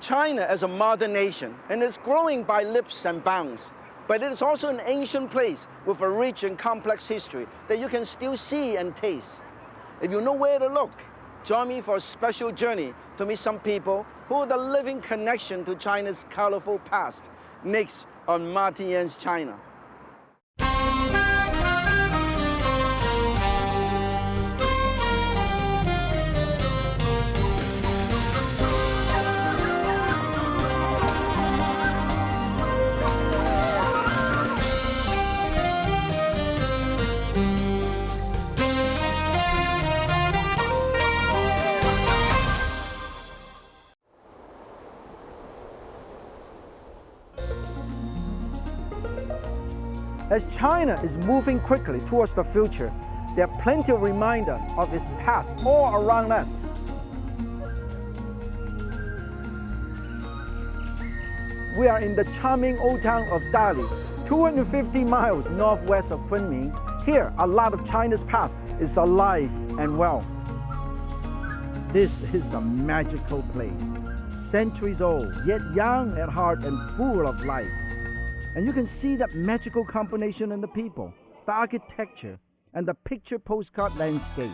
China as a modern nation, and it's growing by leaps and bounds. But it is also an ancient place with a rich and complex history that you can still see and taste. If you know where to look, join me for a special journey to meet some people who are the living connection to China's colorful past, next on Martin Yan's China. As China is moving quickly towards the future, there are plenty of reminders of its past all around us. We are in the charming old town of Dali, 250 miles northwest of Kunming. Here, a lot of China's past is alive and well. This is a magical place, centuries old, yet young at heart and full of life. And you can see that magical combination in the people, the architecture, and the picture postcard landscape.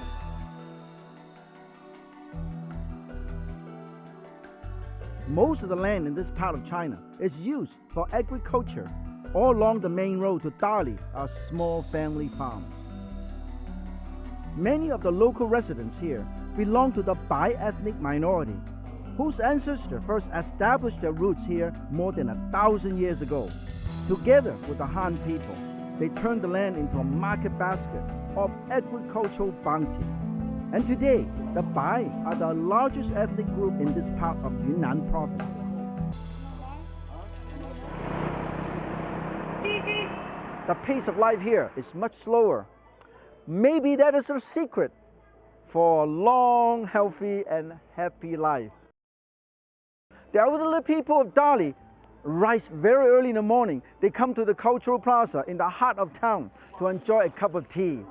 Most of the land in this part of China is used for agriculture. All along the main road to Dali are small family farms. Many of the local residents here belong to the bi-ethnic minority, whose ancestors first established their roots here more than 1,000 years ago. Together with the Han people, they turned the land into a market basket of agricultural bounty. And today, the Bai are the largest ethnic group in this part of Yunnan province. The pace of life here is much slower. Maybe that is the secret for a long, healthy, and happy life. The elderly people of Dali rise very early in the morning. They come to the cultural plaza in the heart of town to enjoy a cup of tea,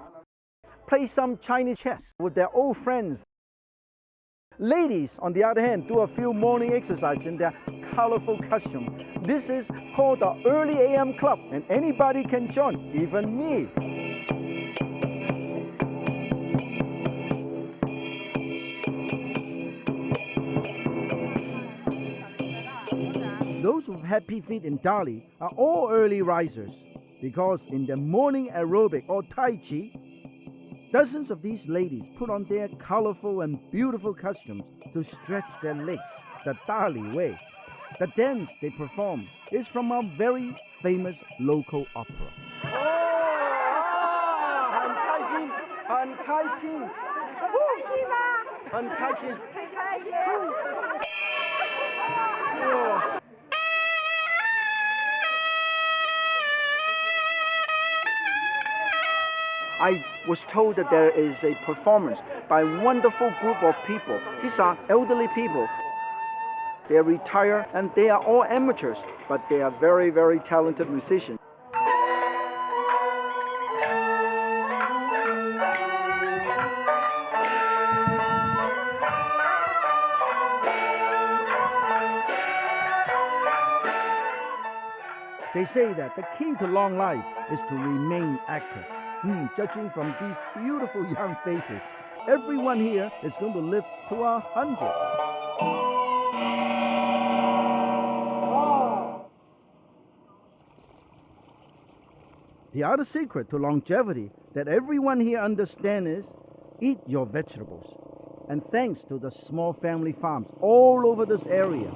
play some Chinese chess with their old friends. Ladies, on the other hand, do a few morning exercises in their colorful costume. This is called the Early AM Club, and anybody can join, even me. Those with happy feet in Dali are all early risers, because in their morning aerobic or Tai Chi, dozens of these ladies put on their colorful and beautiful costumes to stretch their legs the Dali way. The dance they perform is from a very famous local opera. I was told that there is a performance by a wonderful group of people. These are elderly people. They are retired and they are all amateurs, but they are very, very talented musicians. They say that the key to long life is to remain active. Judging from these beautiful young faces, everyone here is going to live to 100. The other secret to longevity that everyone here understands is eat your vegetables. And thanks to the small family farms all over this area,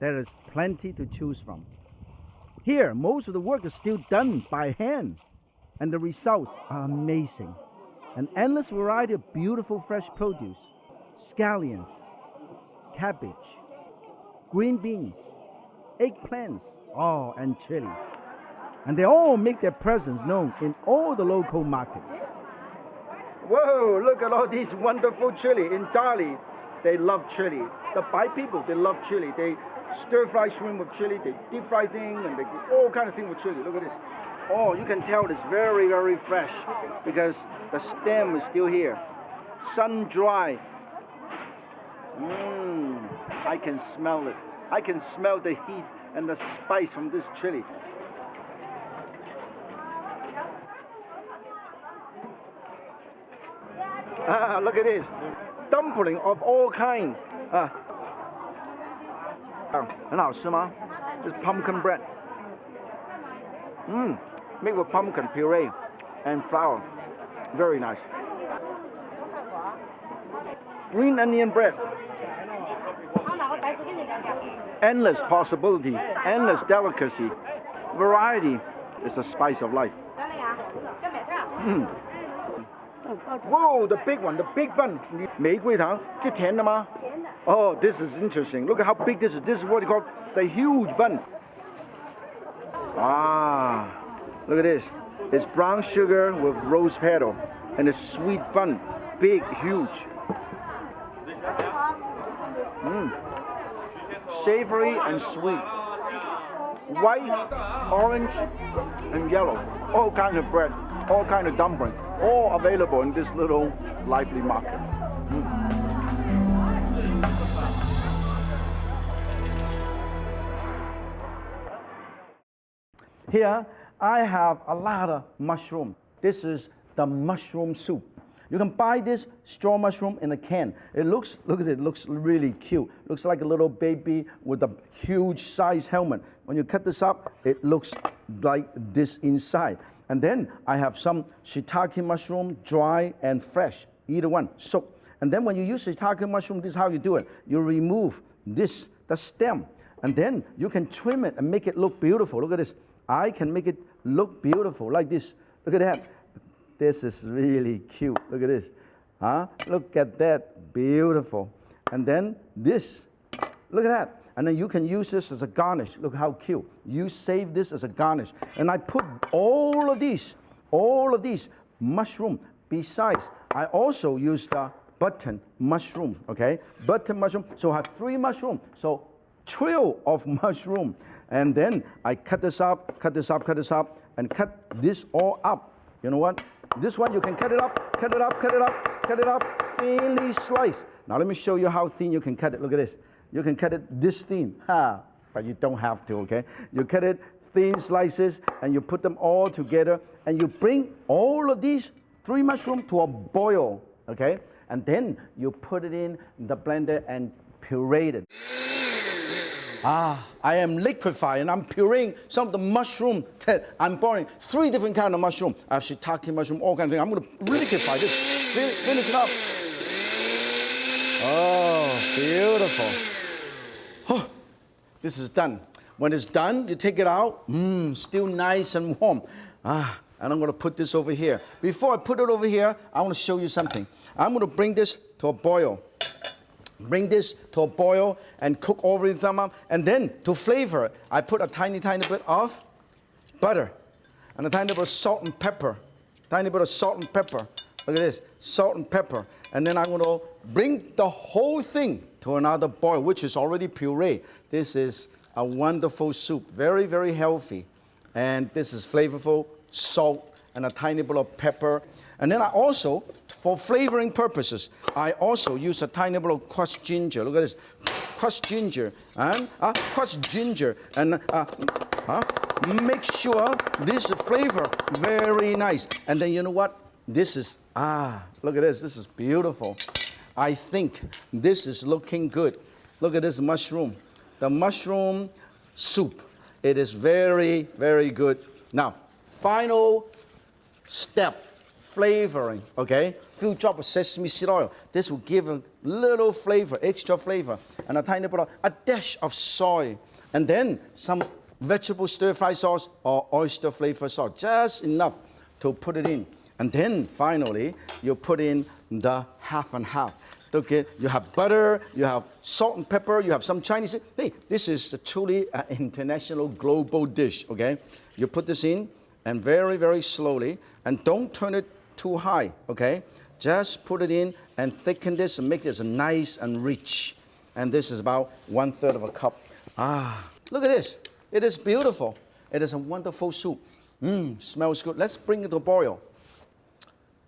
there is plenty to choose from. Here, most of the work is still done by hand, and the results are amazing. An endless variety of beautiful fresh produce, scallions, cabbage, green beans, eggplants, and chilies. And they all make their presence known in all the local markets. Whoa, look at all these wonderful chili. In Dali, they love chili. The Bai people, they love chili. They stir-fry shrimp with chili, they deep-fry things, and they do all kinds of things with chili. Look at this. You can tell it's very, very fresh because the stem is still here. Sun-dry. I can smell it. I can smell the heat and the spice from this chili. Look at this. Dumpling of all kind. 很好吃吗? It's pumpkin bread. Made with pumpkin puree and flour. Very nice. Green onion bread. Endless possibility, endless delicacy. Variety is the spice of life. Whoa, the big one, the big bun. 玫瑰糖，这甜的吗？ Oh, this is interesting. Look at how big this is. This is what you call the huge bun. Look at this. It's brown sugar with rose petal and a sweet bun. Big, huge. Savory and sweet. White, orange, and yellow. All kind of bread, all kind of dumpling, all available in this little lively market. Here, I have a lot of mushroom. This is the mushroom soup. You can buy this straw mushroom in a can. Look at it, looks really cute. Looks like a little baby with a huge size helmet. When you cut this up, it looks like this inside. And then I have some shiitake mushroom, dry and fresh, either one, soaked. And then when you use shiitake mushroom, this is how you do it. You remove this, the stem, and then you can trim it and make it look beautiful. Look at this. I can make it look beautiful like this. Look at that. This is really cute. Look at this. Look at that. Beautiful. And then this. Look at that. And then you can use this as a garnish. Look how cute. You save this as a garnish. And I put all of these mushroom. Besides, I also use the button mushroom. Okay? Button mushroom. So I have 3 mushroom. So trio of mushroom. And then I cut this up, and cut this all up. You know what? This one you can cut it up, thinly sliced. Now let me show you how thin you can cut it. Look at this. You can cut it this thin, but you don't have to, okay? You cut it thin slices, and you put them all together, and you bring all of these 3 mushrooms to a boil, okay? And then you put it in the blender and puree it. I am liquefying, I'm pureeing some of the mushroom that I'm boiling. 3 different kinds of mushroom. I have shiitake mushroom, all kinds of things. I'm going to liquefy this. Finish it up. Oh, beautiful. Oh, this is done. When it's done, you take it out. Still nice and warm. And I'm going to put this over here. Before I put it over here, I want to show you something. I'm going to bring this to a boil. Bring this to a boil and cook everything up. And then to flavor it, I put a tiny bit of butter and a tiny bit of salt and pepper. Tiny bit of salt and pepper. Look at this, salt and pepper. And then I'm going to bring the whole thing to another boil, which is already puree. This is a wonderful soup, very, very healthy. And this is flavorful, salt and a tiny bit of pepper. And then I also, for flavoring purposes, I also use a tiny bit of crushed ginger. Look at this, crushed ginger and make sure this flavor very nice. And then you know what? This is look at this. This is beautiful. I think this is looking good. Look at this mushroom, the mushroom soup. It is very, very good. Now, final step. Flavoring, okay? Few drops of sesame seed oil. This will give a little flavor, extra flavor, and a tiny bit of a dash of soy, and then some vegetable stir-fry sauce or oyster flavor sauce, just enough to put it in. And then finally, you put in the half and half. Okay, you have butter, you have salt and pepper, you have some Chinese. Hey, this is truly an international global dish. Okay, you put this in, and very, very slowly, and don't turn it too high, okay? Just put it in and thicken this and make this nice and rich. And this is about 1/3 of a cup. Look at this. It is beautiful. It is a wonderful soup. Smells good. Let's bring it to boil.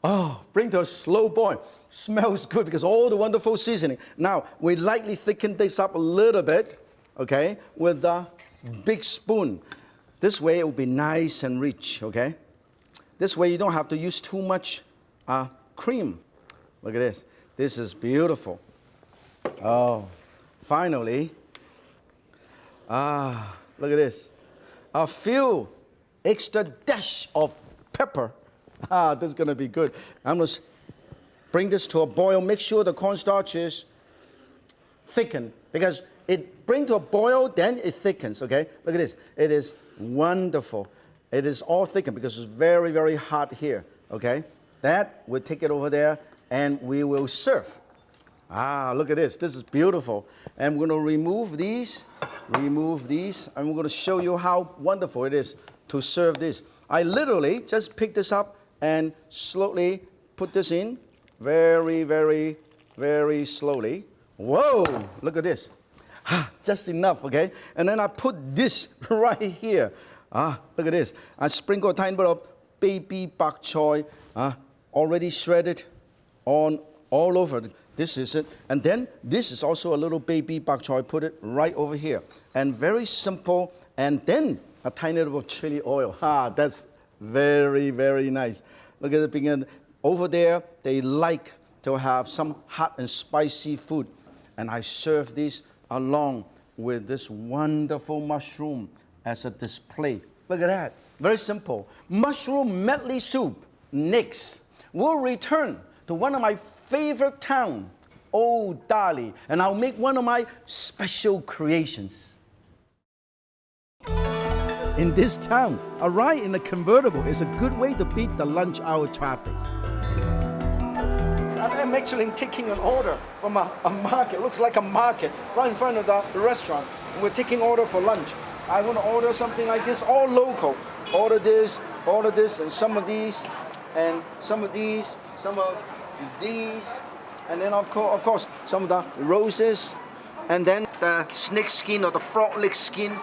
Oh, bring to a slow boil. Smells good because all the wonderful seasoning. Now, we lightly thicken this up a little bit, okay, with the big spoon. This way it will be nice and rich, okay? This way you don't have to use too much cream. Look at this. This is beautiful. Oh, finally. Look at this. A few extra dash of pepper. This is going to be good. I'm going to bring this to a boil. Make sure the cornstarch is thickened because it brings to a boil, then it thickens, okay? Look at this. It is wonderful. It is all thickened because it's very, very hot here, okay? That, we'll take it over there and we will serve. Look at this. This is beautiful. And we're going to remove these, and we're going to show you how wonderful it is to serve this. I literally just pick this up and slowly put this in, very, very, very slowly. Whoa, look at this. Just enough, okay? And then I put this right here. Look at this. I sprinkle a tiny bit of baby bok choy, already shredded on all over. This is it. And then this is also a little baby bok choy. Put it right over here. And very simple. And then a tiny little chili oil. That's very, very nice. Look at the beginning. Over there, they like to have some hot and spicy food. And I serve this along with this wonderful mushroom as a display. Look at that. Very simple. Mushroom medley soup. Next, we'll return to one of my favorite towns, Old Dali, and I'll make one of my special creations. In this town, a ride in a convertible is a good way to beat the lunch hour traffic. I'm actually taking an order from a market, looks like a market, right in front of the restaurant. We're taking order for lunch. I want to order something like this, all local. Order this, and some of these, and some of these, some of these, and then of course some of the roses, and then the snake skin or the frog leg skin.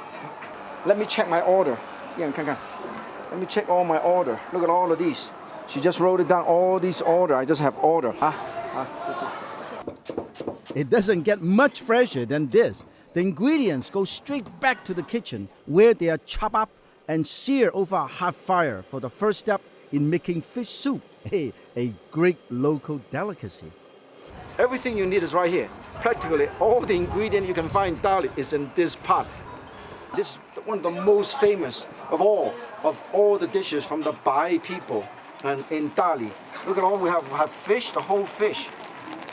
Let me check my order. Let me check all my order. Look at all of these. She just wrote it down, all these order. I just have order. It doesn't get much fresher than this. The ingredients go straight back to the kitchen where they are chopped up and seared over a hot fire for the first step in making fish soup, a great local delicacy. Everything you need is right here. Practically all the ingredients you can find in Dali is in this pot. This is one of the most famous of all the dishes from the Bai people and in Dali. Look at all we have. We have fish, the whole fish,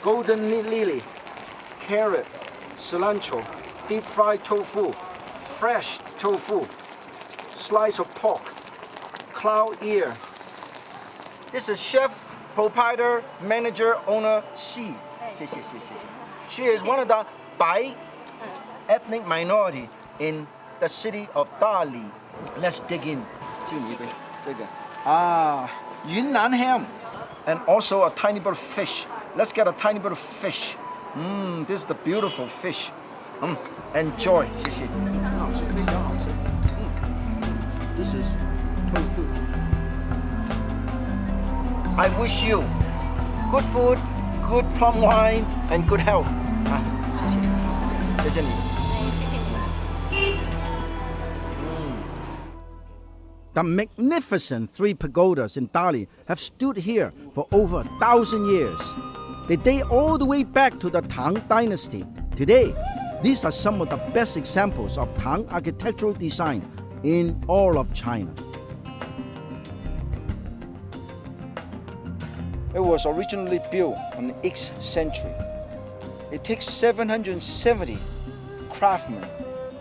golden lily, carrot, cilantro, deep fried tofu, fresh tofu, slice of pork, cloud ear. This is chef, proprietor, manager, owner, Xi. She is one of the Bai ethnic minority in the city of Dali. Let's dig in. Yunnan ham. And also a tiny bit of fish. Let's get a tiny bit of fish. This is the beautiful fish. Enjoy. This is tofu. I wish you good food, good plum wine, and good health. The magnificent 3 pagodas in Dali have stood here for over 1,000 years. They date all the way back to the Tang Dynasty. Today, these are some of the best examples of Tang architectural design in all of China. It was originally built in the 8th century. It takes 770 craftsmen,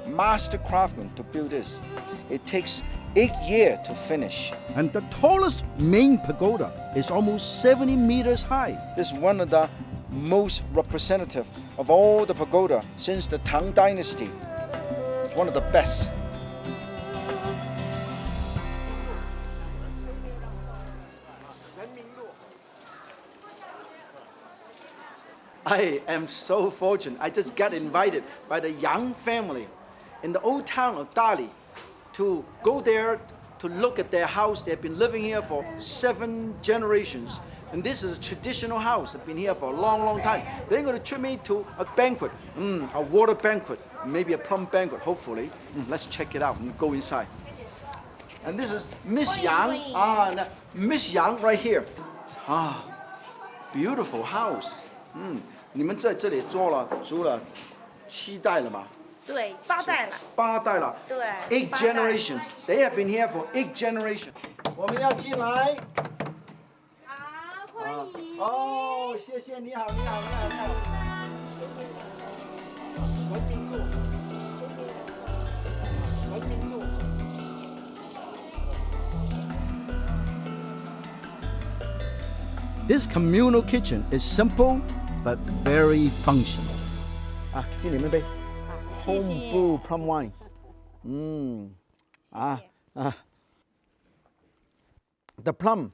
master craftsmen, to build this. It takes 8 years to finish. And the tallest main pagoda is almost 70 meters high. This is one of the most representative of all the pagoda since the Tang Dynasty. It's one of the best. I am so fortunate. I just got invited by the Yang family in the old town of Dali to go there to look at their house. They've been living here for 7 generations. And this is a traditional house. They've been here for a long, long time. They're going to treat me to a banquet, a water banquet, maybe a plum banquet, hopefully. Let's check it out and go inside. And this is Miss Yang. Miss Yang right here. Beautiful house. 你们在这里住了7代了吗？对，8代了。8代了。对。8 generation. They have been here for 8 generation. 我们要进来。好，欢迎。哦，谢谢，你好，你好，你好，你好。文明路，文明路。This communal kitchen is simple but very functional. 敬你们一杯 home brew plum wine. The plum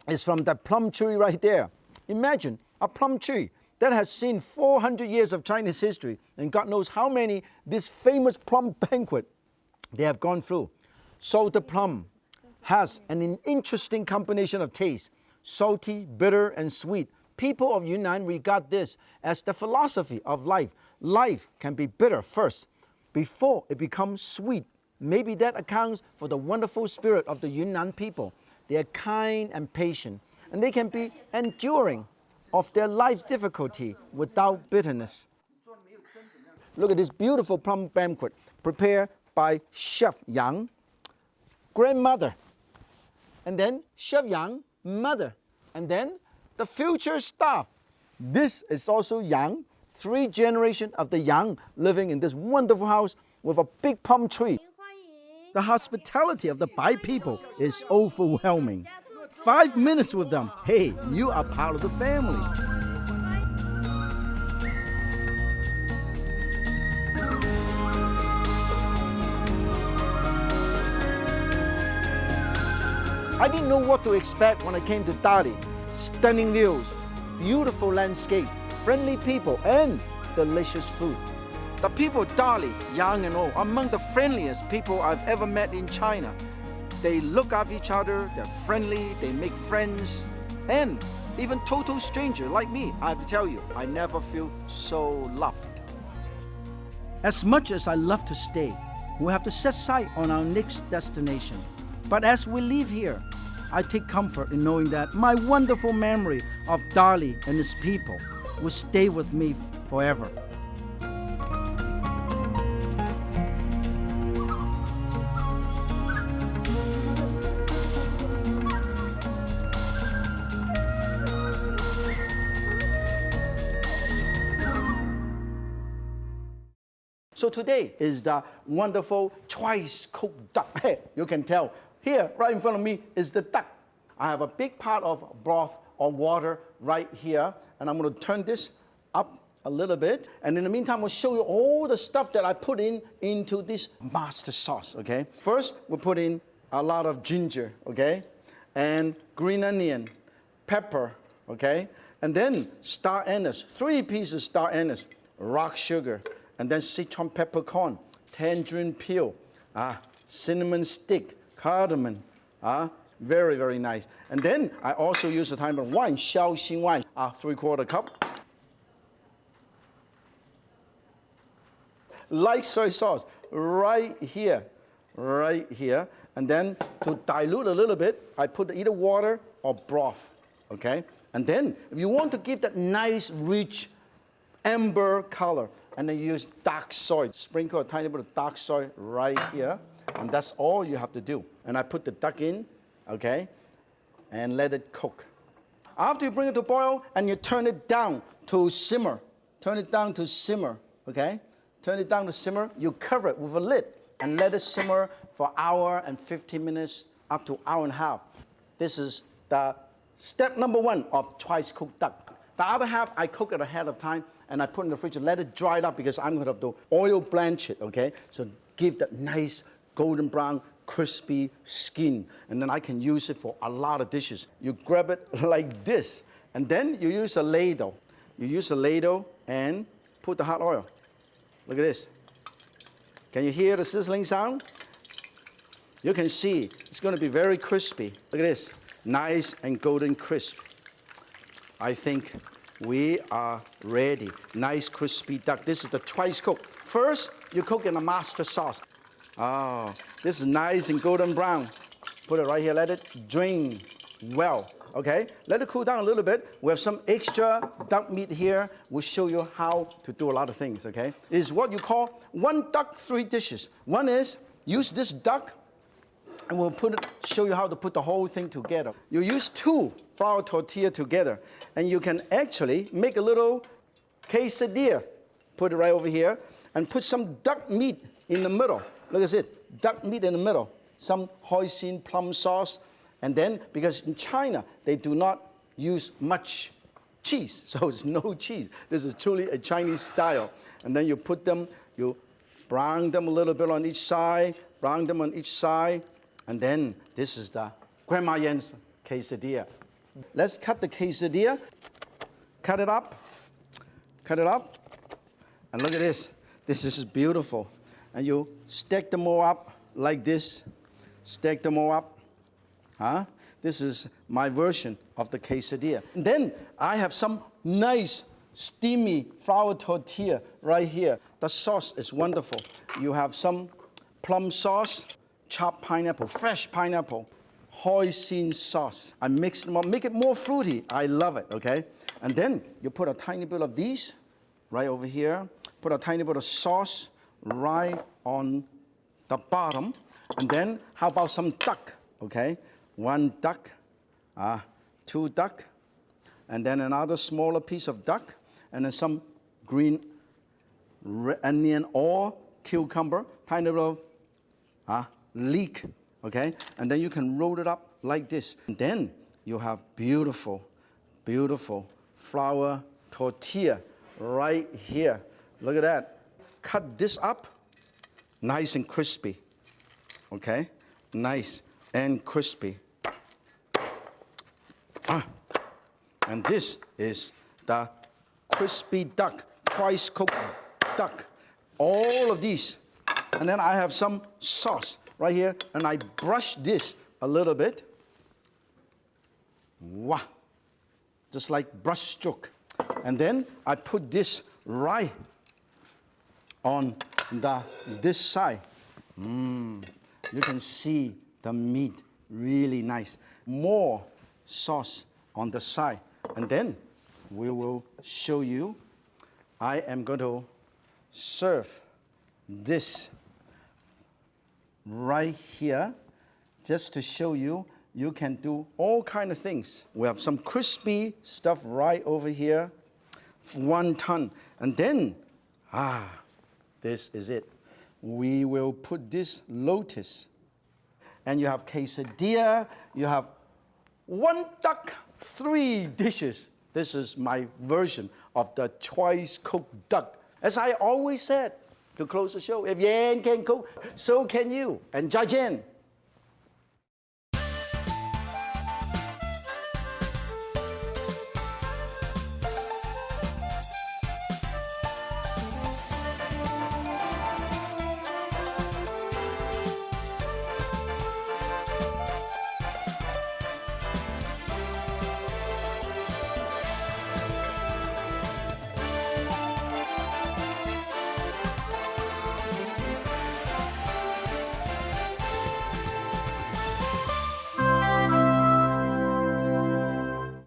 is from the plum tree right there. Imagine a plum tree that has seen 400 years of Chinese history and God knows how many this famous plum banquet they have gone through. So the plum has an interesting combination of taste. Salty, bitter, and sweet. People of Yunnan regard this as the philosophy of life. Life can be bitter first, before it becomes sweet. Maybe that accounts for the wonderful spirit of the Yunnan people. They are kind and patient, and they can be enduring of their life's difficulty without bitterness. Look at this beautiful plum banquet prepared by Chef Yang, grandmother, and then Chef Yang, mother, and then the future staff. This is also Yang, 3 generations of the Yang living in this wonderful house with a big palm tree. The hospitality of the Bai people is overwhelming. 5 minutes with them, hey, you are part of the family. I didn't know what to expect when I came to Dali. Stunning views, beautiful landscape, friendly people, and delicious food. The people of Dali, young and old, are among the friendliest people I've ever met in China. They look after each other, they're friendly, they make friends, and even total stranger like me, I have to tell you, I never feel so loved. As much as I love to stay, we have to set sight on our next destination. But as we leave here, I take comfort in knowing that my wonderful memory of Dali and his people will stay with me forever. So today is the wonderful twice cooked duck. Hey, you can tell. Here, right in front of me, is the duck. I have a big pot of broth or water right here, and I'm going to turn this up a little bit. And in the meantime, I'll show you all the stuff that I put into this master sauce, okay? First, we'll put in a lot of ginger, okay? And green onion, pepper, okay? And then star anise, 3 pieces star anise, rock sugar, and then Sichuan peppercorn, tangerine peel, cinnamon stick, cardamom, very, very nice. And then I also use a type of wine, Xian wine, 3/4 cup. Light soy sauce, right here. And then to dilute a little bit, I put either water or broth, okay? And then if you want to give that nice, rich, amber color, and then you use dark soy, sprinkle a tiny bit of dark soy right here. And that's all you have to do. And I put the duck in, okay, and let it cook. After you bring it to boil and you turn it down to simmer, okay? Turn it down to simmer, you cover it with a lid and let it simmer for an hour and 15 minutes up to an hour and a half. This is the step number 1 of twice cooked duck. The other half, I cook it ahead of time and I put in the fridge and let it dry up because I'm going to have to oil blanch it, okay? So give that nice golden brown, crispy skin, and then I can use it for a lot of dishes. You grab it like this, and then you use a ladle. You use a ladle and put the hot oil. Look at this. Can you hear the sizzling sound? You can see it's going to be very crispy. Look at this, nice and golden crisp. I think we are ready. Nice crispy duck. This is the twice cook. First, you cook in a master sauce. Oh, this is nice and golden brown. Put it right here, let it drain well, okay? Let it cool down a little bit. We have some extra duck meat here. We'll show you how to do a lot of things, okay? It's what you call one duck, three dishes. One is use this duck, and we'll show you how to put the whole thing together. You use two flour tortilla together, and you can actually make a little quesadilla. Put it right over here, and put some duck meat in the middle. Look at it, duck meat in the middle. Some hoisin plum sauce, and then, because in China, they do not use much cheese, so it's no cheese. This is truly a Chinese style. And then you put them, you brown them a little bit on each side, brown them on each side, and then this is the Grandma Yan's quesadilla. Let's cut the quesadilla. Cut it up. And look at this. This is beautiful. And you stack them all up like this. Stack them all up. This is my version of the quesadilla. And then I have some nice steamy flour tortilla right here. The sauce is wonderful. You have some plum sauce, chopped pineapple, fresh pineapple, hoisin sauce. I mix them up, make it more fruity. I love it, okay? And then you put a tiny bit of these right over here. Put a tiny bit of sauce right on the bottom. And then how about some duck, okay? One duck, two duck, and then another smaller piece of duck, and then some green onion or cucumber, tiny bit of leek, okay? And then you can roll it up like this. And then you have beautiful, beautiful flour tortilla right here. Look at that. Cut this up, nice and crispy, okay? Nice and crispy. And this is the crispy duck, twice cooked duck. All of these. And then I have some sauce right here, and I brush this a little bit. Wow. Just like brush stroke. And then I put this right on this side. You can see the meat really nice. More sauce on the side. And then we will show you. I am going to serve this right here just to show you you can do all kind of things. We have some crispy stuff right over here, wonton. And then, this is it. We will put this lotus. And you have quesadilla, you have one duck, three dishes. This is my version of the twice cooked duck. As I always said to close the show, if Yan can cook, so can you. And Jian.